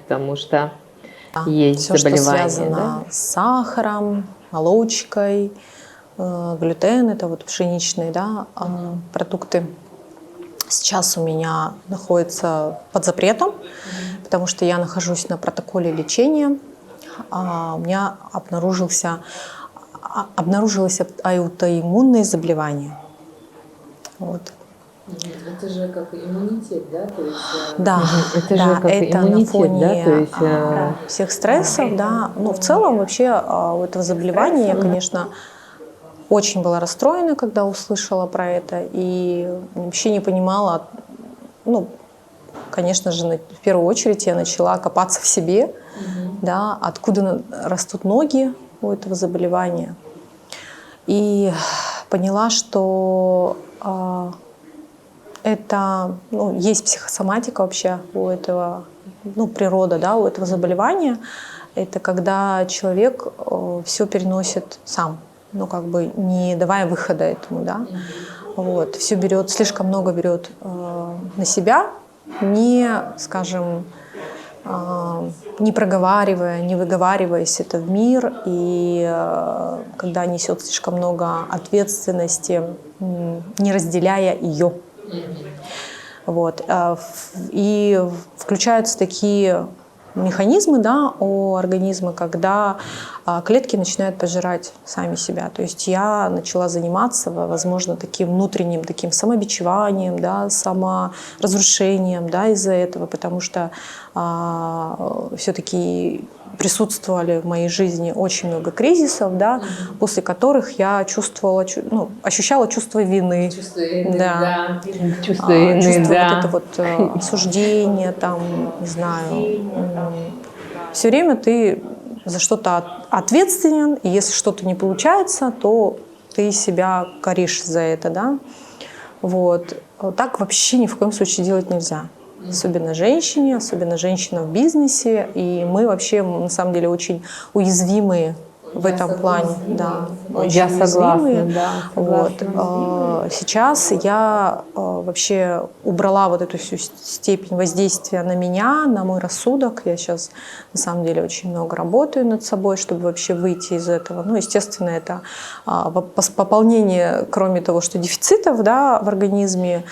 потому что есть Все, что заболевания, связано да? с сахаром, молочкой, глютен, это вот пшеничные, да, продукты. Сейчас у меня находится под запретом, потому что я нахожусь на протоколе лечения. У меня обнаружилось аутоиммунное заболевание. Вот. Это же как иммунитет, да? То есть, Да, Это да, же как это на иммунитет, фоне да? То есть, всех стрессов, да. Ну, в целом вообще у этого заболевания я, конечно, очень была расстроена, когда услышала про это, и вообще не понимала, ну, конечно же, в первую очередь я начала копаться в себе, да, откуда растут ноги у этого заболевания. И поняла, что это, ну, есть психосоматика вообще у этого, ну, природа, да, у этого заболевания. Это когда человек все переносит сам, ну, как бы не давая выхода этому, да. Вот, все берет, слишком много берет на себя, не, скажем, не проговаривая, не выговариваясь это в мир, и когда несет слишком много ответственности, не разделяя ее. Вот. И включаются такие механизмы, да, у организма, когда клетки начинают пожирать сами себя. То есть я начала заниматься, возможно, таким внутренним таким самобичеванием, да, саморазрушением, да, из-за этого, потому что все-таки присутствовали в моей жизни очень много кризисов, да, после которых я чувствовала, ну, ощущала чувство вины. чувство вины, Да. Чувство вины, чувство да. вот это вот осуждение, там, не знаю. Все время ты за что-то ответственен, и если что-то не получается, то ты себя коришь за это, да. Вот. Так вообще ни в коем случае делать нельзя. Особенно женщина в бизнесе. И мы вообще, на самом деле, очень уязвимые в этом плане. Да, очень Я согласна, уязвимые. да. Вот. Сейчас я вообще убрала вот эту всю степень воздействия на меня, на мой рассудок. Я сейчас, на самом деле, очень много работаю над собой, чтобы вообще выйти из этого. Ну, естественно, это пополнение, кроме того, что дефицитов, да, в организме,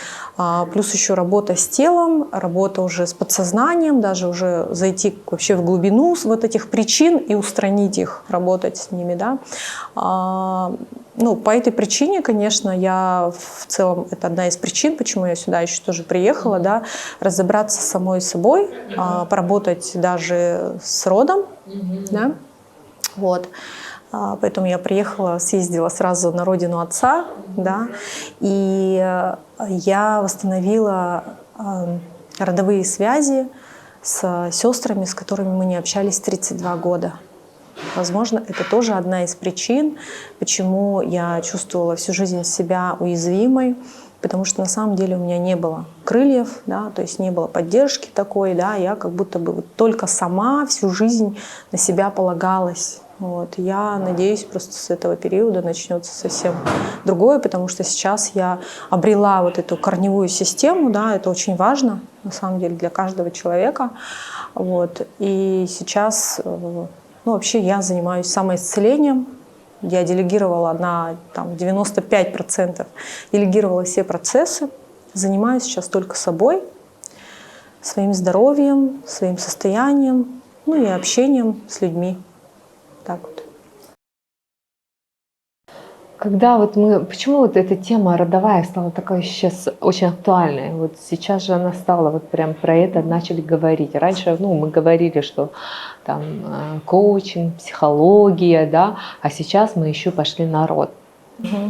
плюс еще работа с телом, работа уже с подсознанием, даже уже зайти вообще в глубину вот этих причин и устранить их, работать с ними, да. Ну, по этой причине, конечно, я в целом, это одна из причин, почему я сюда еще тоже приехала, да, разобраться с самой собой, поработать даже с родом, да, вот. Поэтому я приехала, съездила сразу на родину отца, да, и я восстановила родовые связи с сестрами, с которыми мы не общались 32 года. Возможно, это тоже одна из причин, почему я чувствовала всю жизнь себя уязвимой, потому что на самом деле у меня не было крыльев, да, то есть не было поддержки такой, да, я как будто бы вот только сама всю жизнь на себя полагалась. Вот. Я надеюсь, просто с этого периода начнется совсем другое, потому что сейчас я обрела вот эту корневую систему, да, это очень важно, на самом деле, для каждого человека. Вот. И сейчас, ну, вообще я занимаюсь самоисцелением. Я делегировала на 95%, делегировала все процессы, занимаюсь сейчас только собой, своим здоровьем, своим состоянием, ну и общением с людьми. Так вот. Когда вот мы, почему вот эта тема родовая стала такой сейчас очень актуальной? Вот сейчас же она стала вот прям про это начали говорить. Раньше, ну, мы говорили, что там коучинг, психология, да, а сейчас мы еще пошли на род.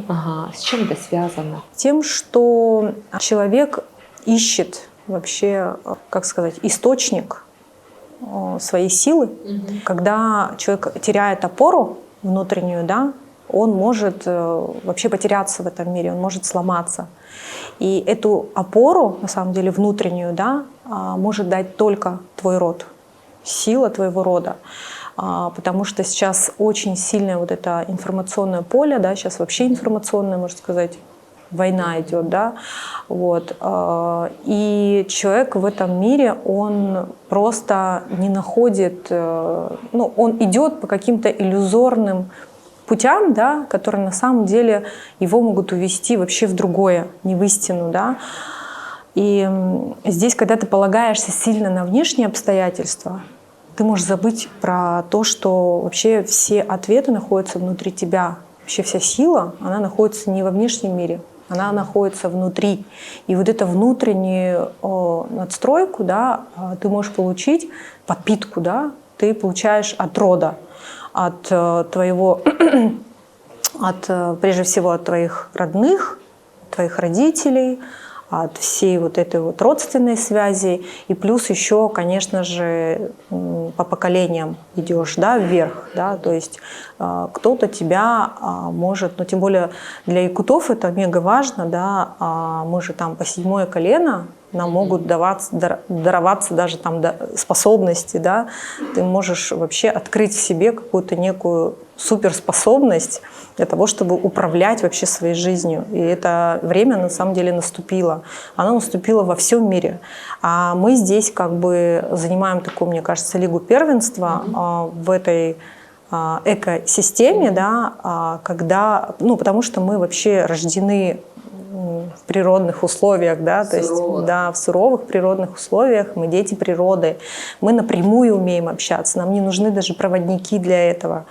Ага. С чем это связано? Тем, что человек ищет вообще, как сказать, источник своей силы. Когда человек теряет опору внутреннюю, да, он может вообще потеряться в этом мире, он может сломаться. И эту опору, на самом деле, внутреннюю, да, может дать только твой род, сила твоего рода. Потому что сейчас очень сильное вот это информационное поле, да, сейчас вообще информационное, можно сказать, война идет, да, вот. И человек в этом мире, он просто не находит, ну, он идет по каким-то иллюзорным путям, да, которые на самом деле его могут увести вообще в другое, не в истину, да. И здесь, когда ты полагаешься сильно на внешние обстоятельства, ты можешь забыть про то, что вообще все ответы находятся внутри тебя. Вообще вся сила, она находится не во внешнем мире, она находится внутри. И вот эту внутреннюю надстройку, да, ты можешь получить, подпитку, да, ты получаешь от рода, от твоего, прежде всего от твоих родных, твоих родителей, от всей вот этой вот родственной связи, и плюс еще, конечно же, по поколениям идешь, да, вверх, да, то есть кто-то тебя может, ну тем более для якутов это мега важно, да, мы же там по 7-е колено, нам могут дароваться даже там способности, да, ты можешь вообще открыть в себе какую-то некую суперспособность для того, чтобы управлять вообще своей жизнью. И это время на самом деле наступило. Оно наступило во всем мире. А мы здесь как бы занимаем такую, мне кажется, лигу первенства в этой экосистеме, да, когда, ну, потому что мы вообще рождены в природных условиях, да, то есть, да, в суровых природных условиях, мы дети природы, мы напрямую умеем общаться, нам не нужны даже проводники для этого.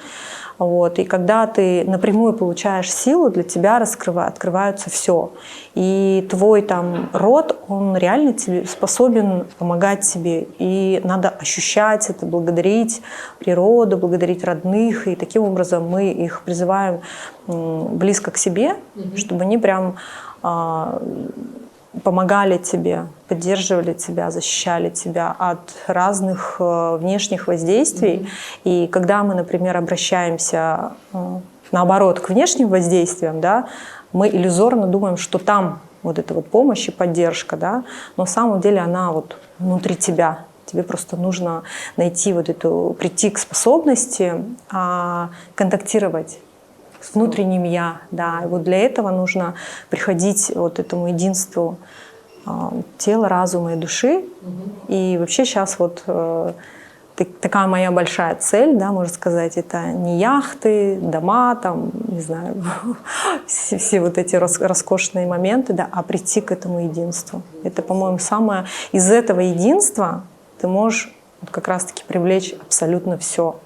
Вот. И когда ты напрямую получаешь силу, для тебя открывается все. И твой там род, он реально тебе способен помогать тебе. И надо ощущать это, благодарить природу, благодарить родных. И таким образом мы их призываем близко к себе, чтобы они прям помогали тебе, поддерживали тебя, защищали тебя от разных внешних воздействий. И когда мы, например, обращаемся наоборот к внешним воздействиям, да, мы иллюзорно думаем, что там вот эта вот помощь и поддержка, да, но на самом деле она вот внутри тебя. Тебе просто нужно найти вот эту, прийти к способности контактировать с внутренним «я», да. И вот для этого нужно приходить вот этому единству тела, разума и души. И вообще сейчас вот такая моя большая цель, да, можно сказать, это не яхты, дома, там, не знаю, все вот эти роскошные моменты, да, а прийти к этому единству. Это, по-моему, самое... Из этого единства ты можешь вот как раз-таки привлечь абсолютно все.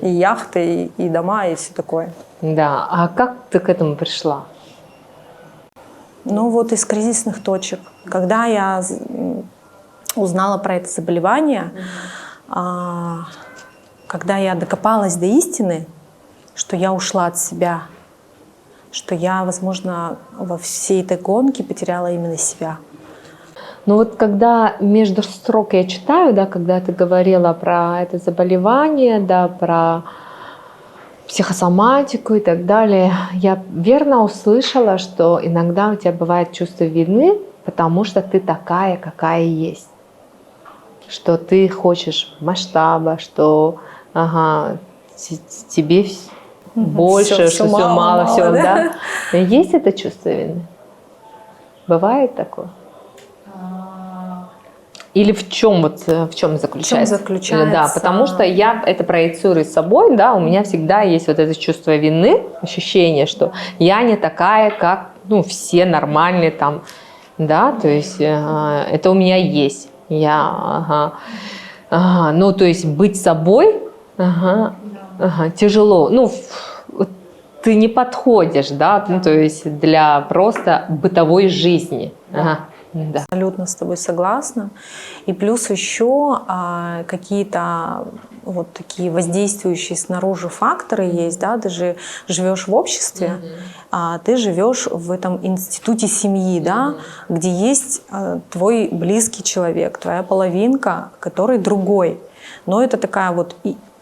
И яхты, и дома, и все такое. Да, а как ты к этому пришла? Ну вот из кризисных точек. Когда я узнала про это заболевание, когда я докопалась до истины, что я ушла от себя, что я, возможно, во всей этой гонке потеряла именно себя. Но вот когда между строк я читаю, да, когда ты говорила про это заболевание, да, про психосоматику и так далее, я верно услышала, что иногда у тебя бывает чувство вины, потому что ты такая, какая есть. Что ты хочешь масштаба, что тебе больше, что все мало, все, да? Есть это чувство вины? Бывает такое? Или в чем заключается? Да, потому что я это проецирую с собой, да, у меня всегда есть вот это чувство вины, ощущение, что я не такая, как, все нормальные там, да, то есть это у меня есть. То есть быть собой, тяжело, ты не подходишь, да, то есть для просто бытовой жизни. Да. Абсолютно с тобой согласна. И плюс еще какие-то вот такие воздействующие снаружи факторы есть, да, ты же живешь в обществе, ты живешь в этом институте семьи, да, где есть твой близкий человек, твоя половинка, который другой. Но это такая вот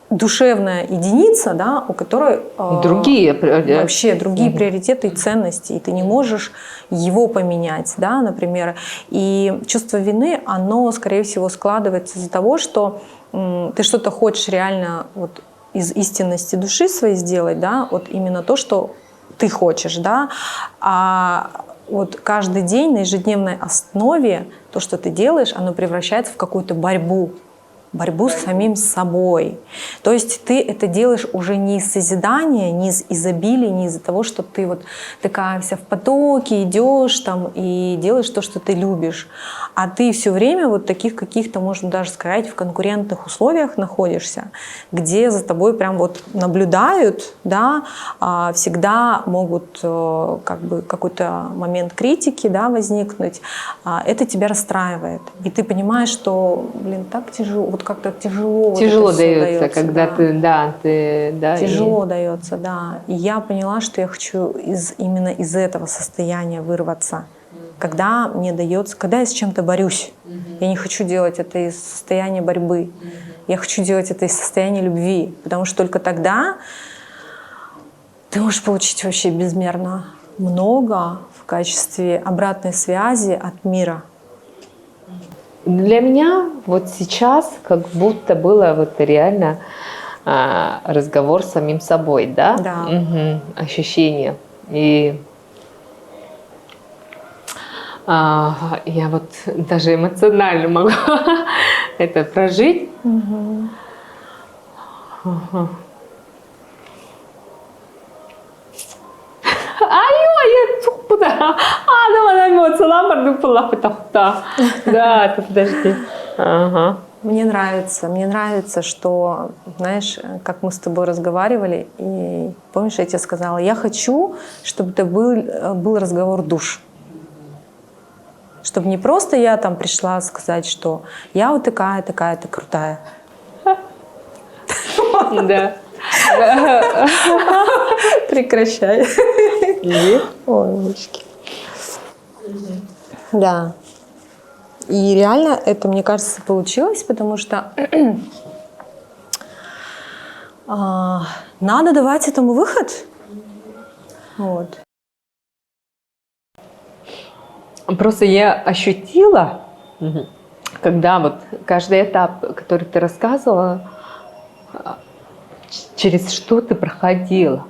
душевная единица, да, у которой вообще другие приоритеты и ценности, и ты не можешь его поменять, да, например. И чувство вины, оно, скорее всего, складывается из-за того, что ты что-то хочешь реально вот из истинности души своей сделать, да, вот именно то, что ты хочешь, да, а вот каждый день на ежедневной основе то, что ты делаешь, оно превращается в какую-то борьбу с самим собой. То есть ты это делаешь уже не из созидания, не из изобилия, не из-за того, что ты вот такая вся в потоке, идешь там и делаешь то, что ты любишь. А ты все время вот таких каких-то, можно даже сказать, в конкурентных условиях находишься, где за тобой прям вот наблюдают, да, всегда могут как бы какой-то момент критики, да, возникнуть. Это тебя расстраивает. И ты понимаешь, что, так тяжело, вот как-то тяжело. Тяжело вот дается, когда да. ты. Тяжело дается, да. И я поняла, что я хочу именно из этого состояния вырваться. Когда мне дается, когда я с чем-то борюсь, я не хочу делать это из состояния борьбы, я хочу делать это из состояния любви, потому что только тогда ты можешь получить вообще безмерно много в качестве обратной связи от мира. Для меня вот сейчас как будто было вот реально разговор с самим собой, да? Да. Ощущение. И я вот даже эмоционально могу это прожить. Да, подожди. Мне нравится, что, знаешь, как мы с тобой разговаривали, и помнишь, я тебе сказала, я хочу, чтобы это был разговор душ. Чтобы не просто я там пришла сказать, что я вот такая-то крутая. Да. Прекращай. Ой, мальчики. Да. И реально это, мне кажется, получилось, потому что надо давать этому выход. Вот. Просто я ощутила, когда вот каждый этап, который ты рассказывала, через что ты проходила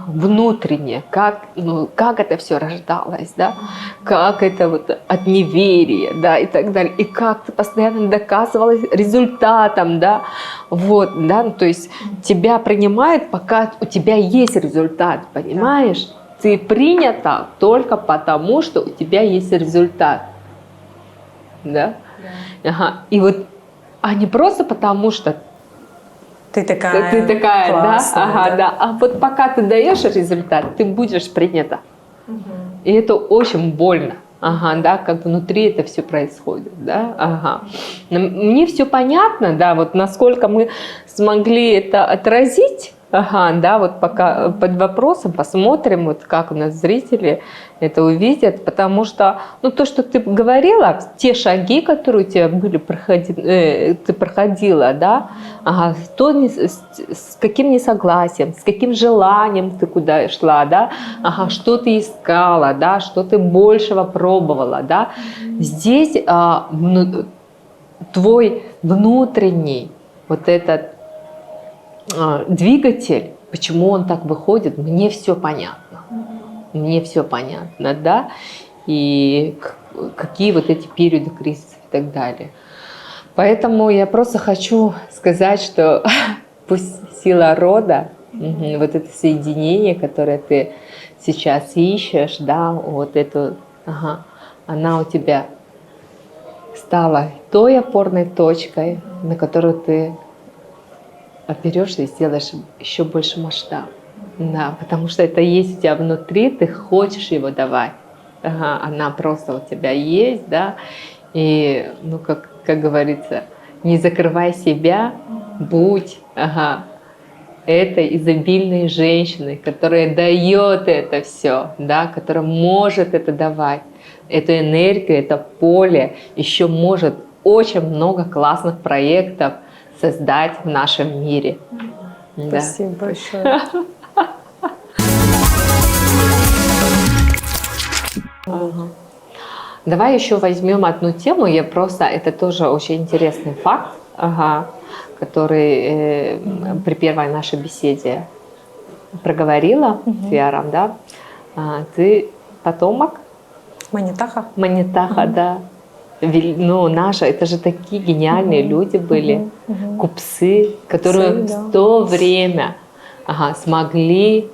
внутренне, как это все рождалось, да, как это вот от неверия, да, и так далее, и как ты постоянно доказывалась результатом, да, вот, да, то есть тебя принимают, пока у тебя есть результат, понимаешь? Ты принята только потому, что у тебя есть результат, да? Ага. И вот, а не просто потому, что ты такая классная, да? Да. А вот пока ты даешь результат, ты будешь принята. И это очень больно. Да, как внутри это все происходит, да, Мне все понятно, да, вот насколько мы смогли это отразить, Ага, да, вот пока под вопросом посмотрим, вот как у нас зрители это увидят, потому что, ну, то, что ты говорила, те шаги, которые у тебя были, ты проходила, да, ага, с каким несогласием, с каким желанием ты куда шла, да, ага, что ты искала, да, что ты большего пробовала, да, здесь твой внутренний вот этот двигатель, почему он так выходит, мне все понятно. Мне все понятно, да, и какие вот эти периоды кризиса и так далее. Поэтому я просто хочу сказать, что пусть сила рода, вот это соединение, которое ты сейчас ищешь, да, вот эту, она у тебя стала той опорной точкой, на которую ты оперешься и сделаешь еще больше масштаб. Да, потому что это есть у тебя внутри, ты хочешь его давать. Ага, она просто у тебя есть, да. И, ну, как говорится, не закрывай себя, будь этой изобильной женщиной, которая дает это все, да, которая может это давать, эту энергию, это поле, еще может очень много классных проектов создать в нашем мире. Спасибо большое. Давай еще возьмем одну тему. Это тоже очень интересный факт, который при первой нашей беседе проговорила с Яром, да? Ты потомок? Манитаха. Манитаха, да. Ну, это же такие гениальные люди были, купцы, которые в то время смогли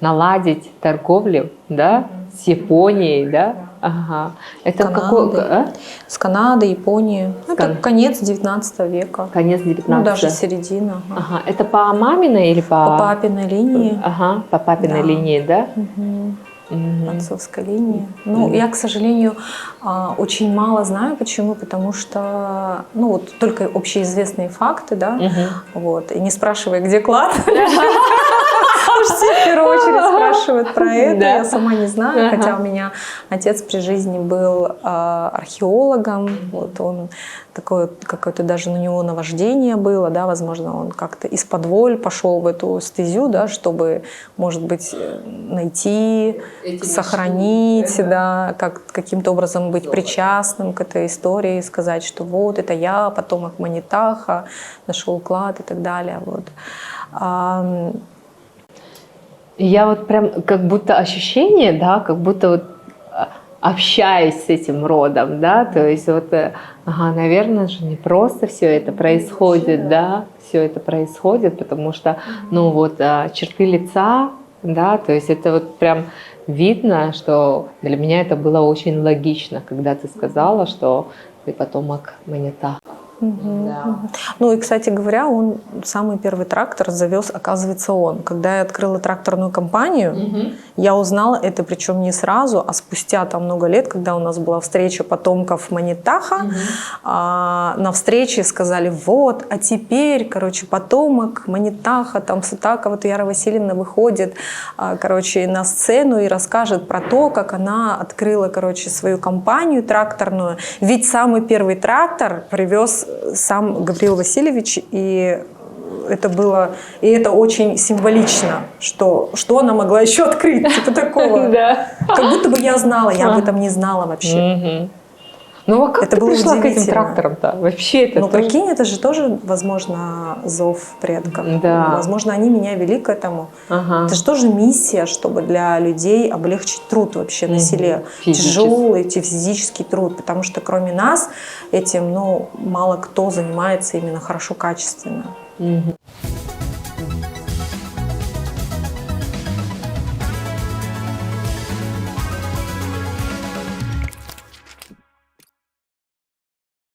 наладить торговлю, да, с Японией, да. Это с Канады, Японии. Это конец 19 века. Конец 19 Ну, даже середина. Это по маминой или по папиной линии? По папиной линии, да? Отцовской линии. Ну, я, к сожалению, очень мало знаю. Почему? Потому что, ну, вот только общеизвестные факты, да, вот, и не спрашивай, где клад. Уж все в первую очередь спрашивают про это, я сама не знаю, хотя у меня отец при жизни был археологом, вот он такое какое-то даже на него наваждение было, да, возможно, он как-то из-под воль пошел в эту стезю, да, чтобы, может быть, найти, сохранить, да, каким-то образом быть причастным к этой истории, сказать, что вот это я, потомок Манитаха, нашел клад и так далее, вот. Я вот прям как будто ощущение, да, как будто вот общаюсь с этим родом, да, то есть вот, наверное же не просто все это происходит, да, все это происходит, потому что, ну вот, черты лица, да, то есть это вот прям видно, что для меня это было очень логично, когда ты сказала, что ты потомок Манитаха. Ну и, кстати говоря, он самый первый трактор завез, оказывается, он. Когда я открыла тракторную компанию, я узнала это, причем не сразу, а спустя там много лет, когда у нас была встреча потомков Манитаха, на встрече сказали, вот, а теперь, короче, потомок Манитаха, там Сутака, вот Яра Васильевна выходит, короче, на сцену и расскажет про то, как она открыла, короче, свою компанию тракторную. Ведь самый первый трактор привез сам Гавриил Васильевич, и это было, и это очень символично, что она могла еще открыть, типа такого. Как будто бы я знала, я об этом не знала вообще. Ну а как это ты было пришла к этим тракторам-то? Вообще это ну, прикинь, это же тоже, возможно, зов предков. Да. Возможно, они меня вели к этому. Это же тоже миссия, чтобы для людей облегчить труд вообще на селе. Тяжелый физический труд. Потому что кроме нас этим, ну, мало кто занимается именно хорошо, качественно.